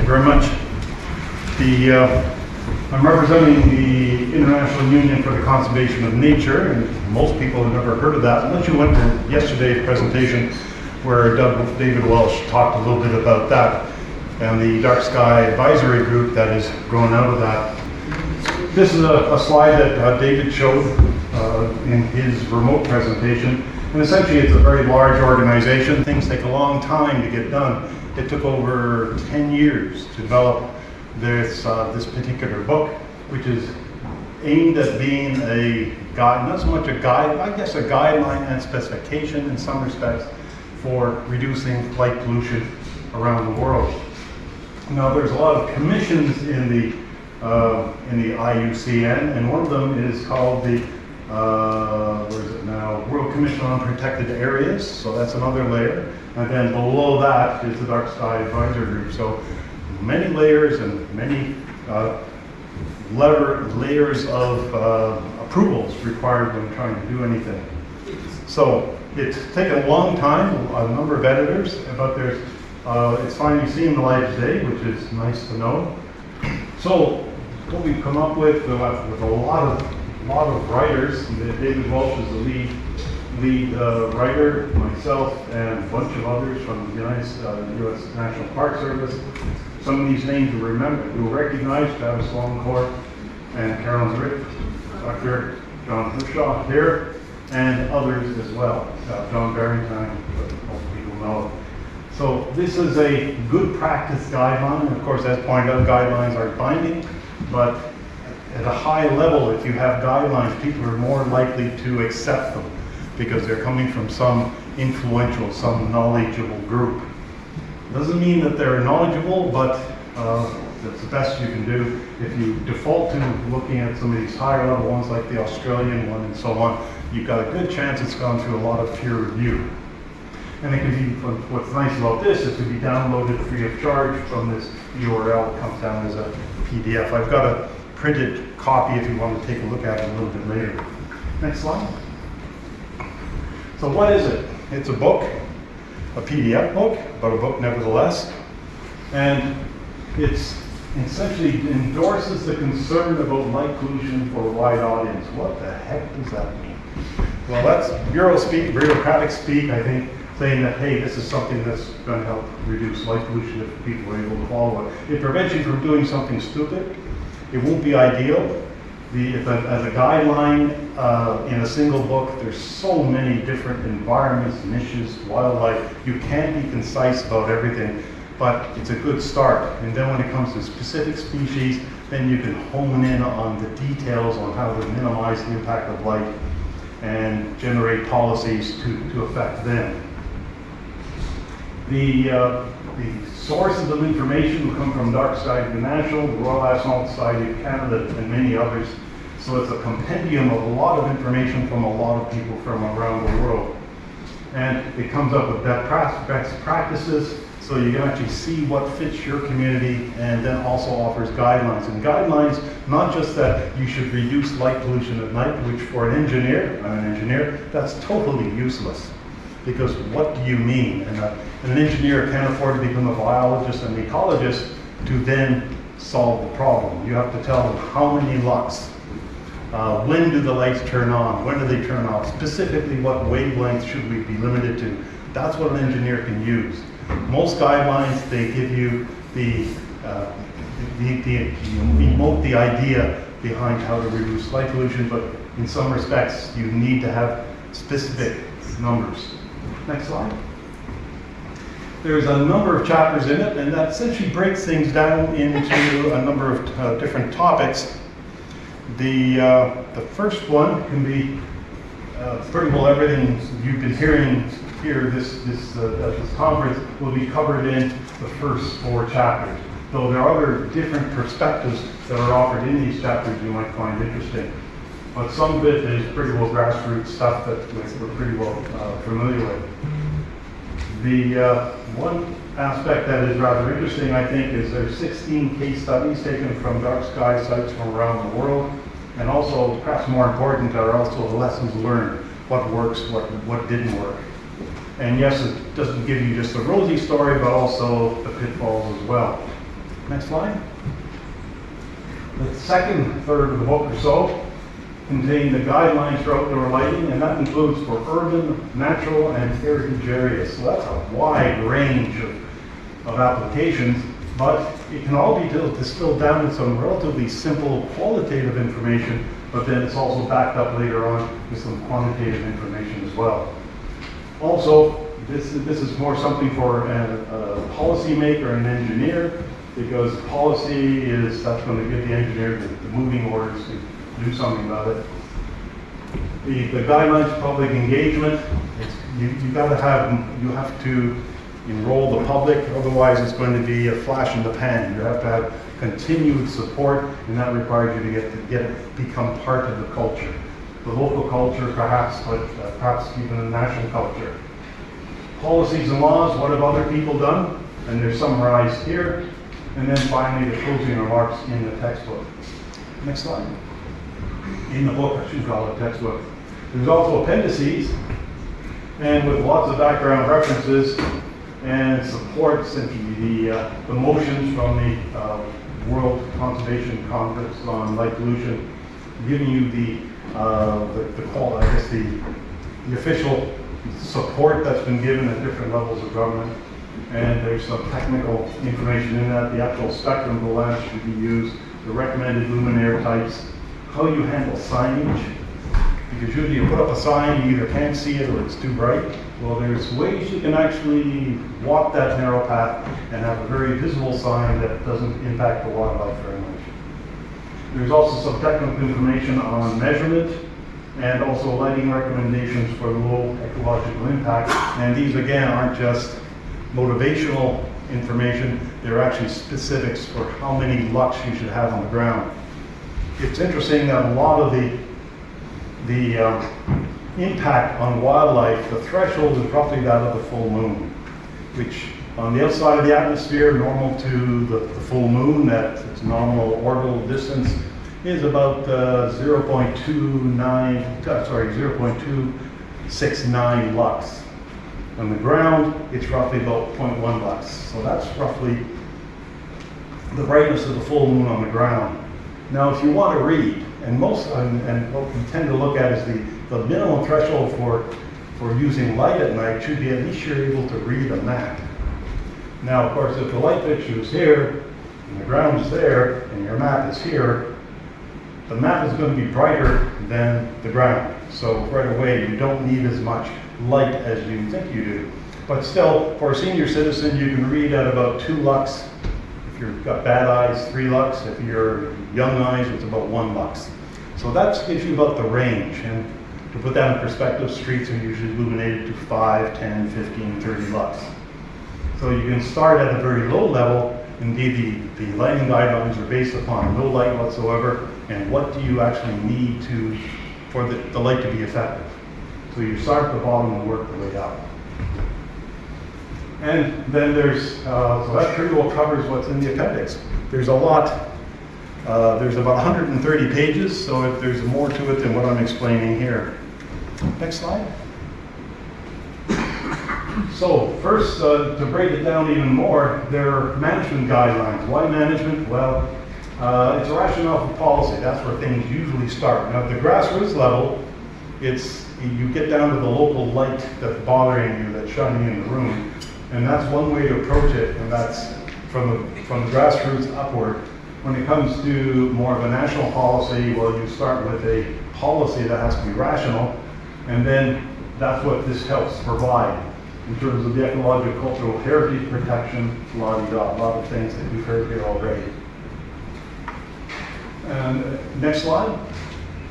very much. I'm representing the International Union for the Conservation of Nature, and most people have never heard of that unless you went to yesterday's presentation where David Welch talked a little bit about that and the Dark Sky Advisory Group that is grown out of that. This is a slide that David showed in his remote presentation, and essentially it's a very large organization. Things take a long time to get done. It took over 10 years to develop this particular book, which is aimed at being a guide, not so much a guide, I guess a guideline and specification in some respects for reducing light pollution around the world. Now there's a lot of commissions in the IUCN, and one of them is called the where is it now? World Commission on Protected Areas. So that's another layer, and then below that is the Dark Sky Advisory Group. So many layers and many layers of approvals required when trying to do anything. So it's taken a long time, a number of editors, but there's it's finally seen the light of day, which is nice to know. So what we've come up with a lot of writers. David Welch is the lead writer, myself, and a bunch of others from the U.S. National Park Service. Some of these names you'll remember, you'll recognize: Travis Longcourt and Carolyn Rick, Dr. John Hushaw here, and others as well. John Barrington, most people know. So this is a good practice guideline. Of course, as pointed out, guidelines aren't binding, but at a high level, if you have guidelines, people are more likely to accept them because they're coming from some influential, some knowledgeable group. Doesn't mean that they're knowledgeable, but that's the best you can do. If you default to looking at some of these higher level ones like the Australian one and so on, you've got a good chance it's gone through a lot of peer review. And it can be, what's nice about this, it can be downloaded free of charge from this URL. It comes down as a PDF. I've got a printed copy if you want to take a look at it a little bit later. Next slide. So what is it? It's a book, a PDF book, but a book nevertheless. And it's essentially endorses the concern about light pollution for a wide audience. What the heck does that mean? Well, that's bureaucratic speak, I think, saying that, hey, this is something that's going to help reduce light pollution if people are able to follow it. It prevents you from doing something stupid. It won't be ideal. As a guideline in a single book, there's so many different environments, niches, wildlife. You can't be concise about everything, but it's a good start. And then when it comes to specific species, then you can hone in on the details on how to minimize the impact of light and generate policies to affect them. The sources of information will come from Dark Sky International, the Royal Astronaut Society of Canada, and many others. So it's a compendium of a lot of information from a lot of people from around the world. And it comes up with best practices, so you can actually see what fits your community, and then also offers guidelines. And guidelines, not just that you should reduce light pollution at night, which for an engineer, I'm an engineer, that's totally useless. Because what do you mean? And an engineer can't afford to become a biologist and an ecologist to then solve the problem. You have to tell them how many lux, when do the lights turn on, when do they turn off, specifically what wavelengths should we be limited to. That's what an engineer can use. Most guidelines, they give you emote the idea behind how to reduce light pollution, but in some respects, you need to have specific numbers. Next slide. There's a number of chapters in it, and that essentially breaks things down into a number of different topics. The first one can be pretty well everything you've been hearing here at this conference will be covered in the first 4 chapters. Though there are other different perspectives that are offered in these chapters you might find interesting. But some of it is pretty well grassroots stuff that we're pretty well familiar with. The one aspect that is rather interesting, I think, is there's 16 case studies taken from dark sky sites from around the world, and also, perhaps more important, are also the lessons learned. What works, what didn't work. And yes, it doesn't give you just a rosy story, but also the pitfalls as well. Next slide. The second third of the book or so contain the guidelines for outdoor lighting, and that includes for urban, natural, and heritage areas. So that's a wide range of applications, but it can all be distilled down to some relatively simple qualitative information, but then it's also backed up later on with some quantitative information as well. Also, this is more something for a policymaker and an engineer, because policy that's going to give the engineer the moving orders to do something about it. The guidelines for public engagement, you have to enroll the public, otherwise it's going to be a flash in the pan. You have to have continued support, and that requires you to become part of the culture. The local culture perhaps, but perhaps even the national culture. Policies and laws, what have other people done? And they're summarized here. And then finally, the closing remarks in the textbook. Next slide. In the book, I should call it textbook. There's also appendices, and with lots of background references and support, essentially the motions from the World Conservation Conference on Light Pollution, giving you the official support that's been given at different levels of government. And there's some technical information in that, the actual spectrum of the lamps should be used, the recommended luminaire types, how you handle signage, because usually you put up a sign, you either can't see it or it's too bright. Well, there's ways you can actually walk that narrow path and have a very visible sign that doesn't impact the wildlife very much. There's also some technical information on measurement and also lighting recommendations for low ecological impact. And these again aren't just motivational information, they're actually specifics for how many lux you should have on the ground. It's interesting that a lot of the impact on wildlife, the threshold is roughly that of the full moon, which on the outside of the atmosphere, normal to the full moon, that its nominal orbital distance is about 0.269 lux. On the ground, it's roughly about 0.1 lux. So that's roughly the brightness of the full moon on the ground. Now, if you want to read, and what we tend to look at is the minimum threshold for using light at night should be at least you're able to read a map. Now, of course, if the light fixture is here, and the ground is there, and your map is here, the map is going to be brighter than the ground. So right away, you don't need as much light as you think you do. But still, for a senior citizen, you can read at about 2 lux. If you've got bad eyes, 3 lux. If you're young eyes, it's about 1 lux. So that gives you about the range. And to put that in perspective, streets are usually illuminated to 5, 10, 15, 30 lux. So you can start at a very low level. Indeed, the lighting guidelines are based upon no light whatsoever, and what do you actually need for the light to be effective. So you start at the bottom and work the way up. And then there's, so that pretty well covers what's in the appendix. There's a lot, there's about 130 pages, so if there's more to it than what I'm explaining here. Next slide. So first, to break it down even more, there are management guidelines. Why management? Well, it's a rationale for policy. That's where things usually start. Now, at the grassroots level, you get down to the local light that's bothering you, that's shining in the room, and that's one way to approach it, and that's from the grassroots upward. When it comes to more of a national policy, well, you start with a policy that has to be rational, and then that's what this helps provide in terms of the ecological cultural heritage protection, a lot of things that you've heard here already. And next slide.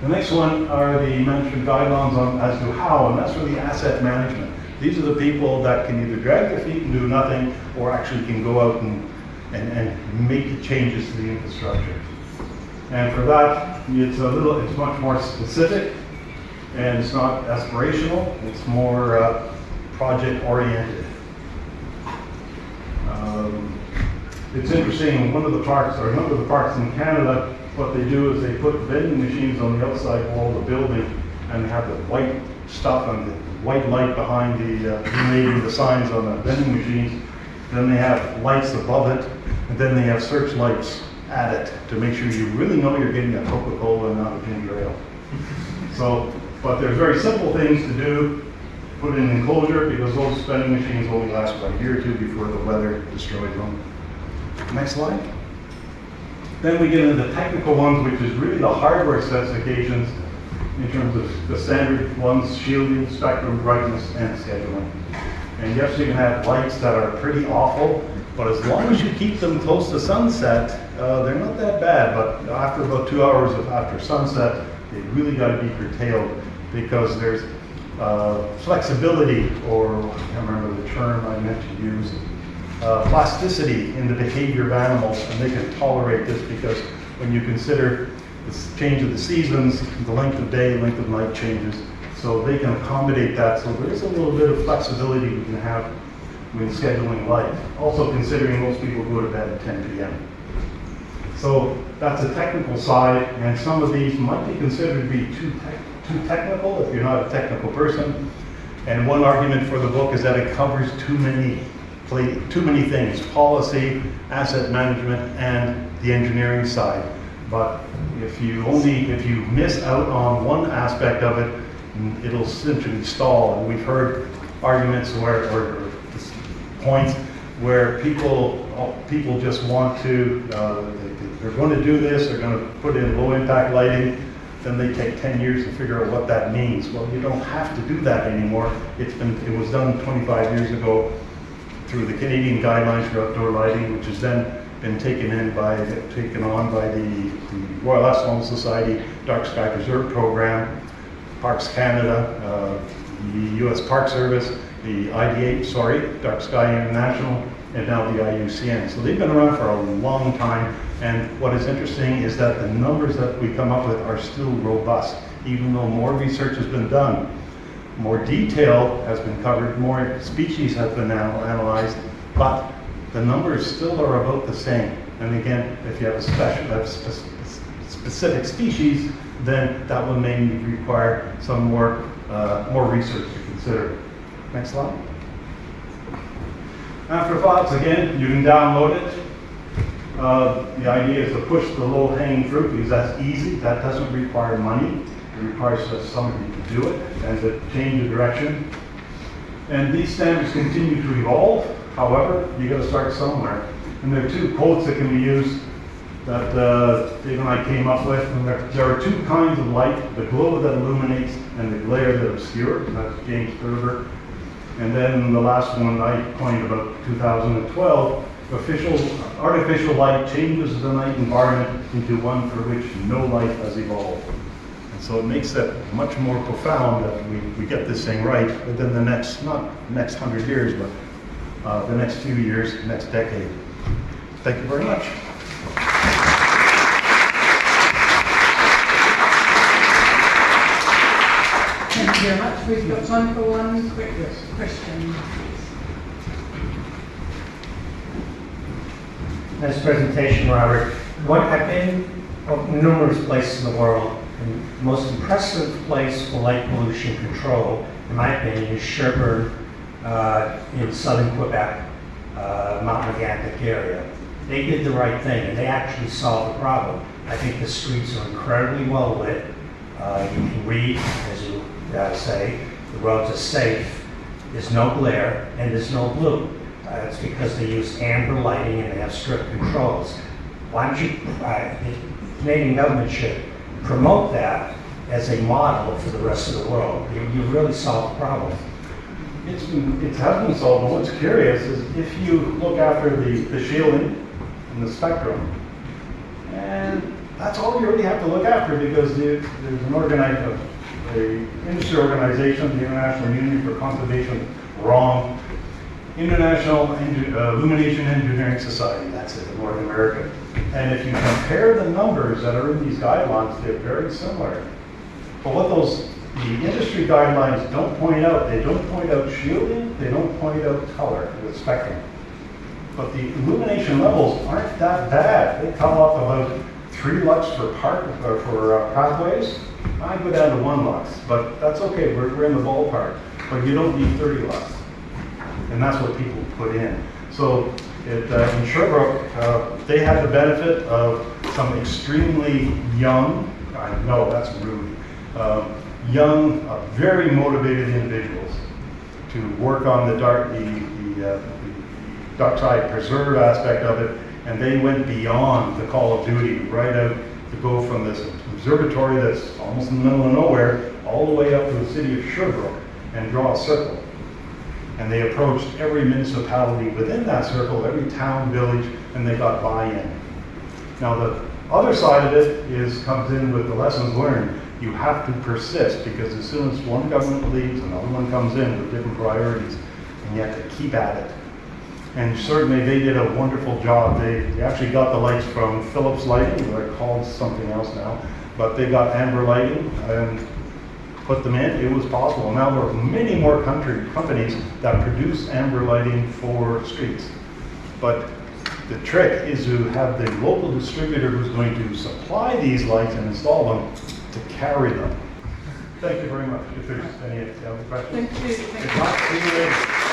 The next one are the management guidelines as to how, and that's really asset management. These are the people that can either drag their feet and do nothing, or actually can go out and make the changes to the infrastructure. And for that, it's much more specific, and it's not aspirational, it's more project oriented. It's interesting, one of the parks, or a number of the parks in Canada, what they do is they put vending machines on the outside wall of the building and have the white stuff and the white light behind illuminating the signs on the vending machines. Then they have lights above it, And then they have searchlights at it to make sure you really know you're getting a Coca-Cola and not a ginger ale. So, but there's very simple things to do. Put in an enclosure, because those vending machines only last about a year or two before the weather destroys them. Next slide. Then we get into the technical ones, which is really the hardware specifications in terms of the standard ones: shielding, spectrum, brightness, and scheduling. And yes, you can have lights that are pretty awful, but as long as you keep them close to sunset, they're not that bad. But after about 2 hours after sunset, they really got to be curtailed, because there's flexibility, or I can't remember the term I meant to use, plasticity in the behavior of animals, and they can tolerate this because when you consider the change of the seasons, the length of day, length of night changes, so they can accommodate that. So there is a little bit of flexibility we can have when scheduling light. Also considering most people go to bed at 10 p.m. So that's a technical side, and some of these might be considered to be too technical if you're not a technical person. And one argument for the book is that it covers too many things: policy, asset management, and the engineering side. But if you miss out on one aspect of it, it'll essentially stall. And we've heard arguments or points where people just want to, they're going to do this, they're going to put in low impact lighting, then they take 10 years to figure out what that means. Well, you don't have to do that anymore. It was done 25 years ago through the Canadian Guidelines for Outdoor Lighting, which has then been taken on by the Royal Astronomical Society Dark Sky Preserve Program, Parks Canada, the US Park Service, the IDA, Dark Sky International, and now the IUCN. So they've been around for a long time, and what is interesting is that the numbers that we come up with are still robust, even though more research has been done. More detail has been covered, more species have been analyzed, but the numbers still are about the same. And again, if you have a specific species, then that will maybe require some more research to consider. Next slide. Afterthoughts, again, you can download it. The idea is to push the low-hanging fruit, because that's easy. That doesn't require money. It requires just somebody to do it and to change the direction. And these standards continue to evolve. However, you got to start somewhere. And there are two quotes that can be used that Dave and I came up with. And there are two kinds of light: the glow that illuminates and the glare that obscures. That's James Thurber. And then the last one I coined about 2012, artificial light changes the night environment into one for which no life has evolved. And so it makes it much more profound that we get this thing right within the next, not next 100 years, but the next few years, next decade. Thank you very much. Thank you very much. We've got time for one quick question. Nice presentation, Robert. I've been numerous places in the world, and the most impressive place for light pollution control, in my opinion, is Sherburne in southern Quebec, Mount Megantic area. They did the right thing, and they actually solved the problem. I think the streets are incredibly well lit. You can read, as you say, the roads are safe, there's no glare, and there's no blue. It's because they use amber lighting and they have strict controls. Why don't you, the Canadian government should promote that as a model for the rest of the world. You really solve the problem. It has been solved, and what's curious is if you look after the shielding and the spectrum, and that's all you really have to look after, because there's an industry organization, the International Union for Conservation, International Illumination Engineering Society, that's it, in North America. And if you compare the numbers that are in these guidelines, they're very similar. But what the industry guidelines don't point out, they don't point out shielding, they don't point out color, the spectrum. But the illumination levels aren't that bad. They come up about 3 lux for pathways. I go down to 1 lux, but that's okay, we're in the ballpark. But you don't need 30 lux. And that's what people put in. So In Sherbrooke, they had the benefit of some extremely young, I know that's rude, young, very motivated individuals to work on the Dockside Preserve aspect of it, and they went beyond the call of duty, right out to go from this observatory that's almost in the middle of nowhere, all the way up to the city of Sherbrooke and draw a circle. And they approached every municipality within that circle, every town, village, and they got buy-in. Now the other side of it comes in with the lessons learned. You have to persist, because as soon as one government leaves, another one comes in with different priorities, and you have to keep at it. And certainly they did a wonderful job. They actually got the lights from Philips Lighting, they're called something else now, but they got amber lighting and put them in. It was possible. Now there are many more companies that produce amber lighting for streets. But the trick is to have the local distributor who's going to supply these lights and install them to carry them. Thank you very much. If there's any other questions. Thank you. If not, see you later.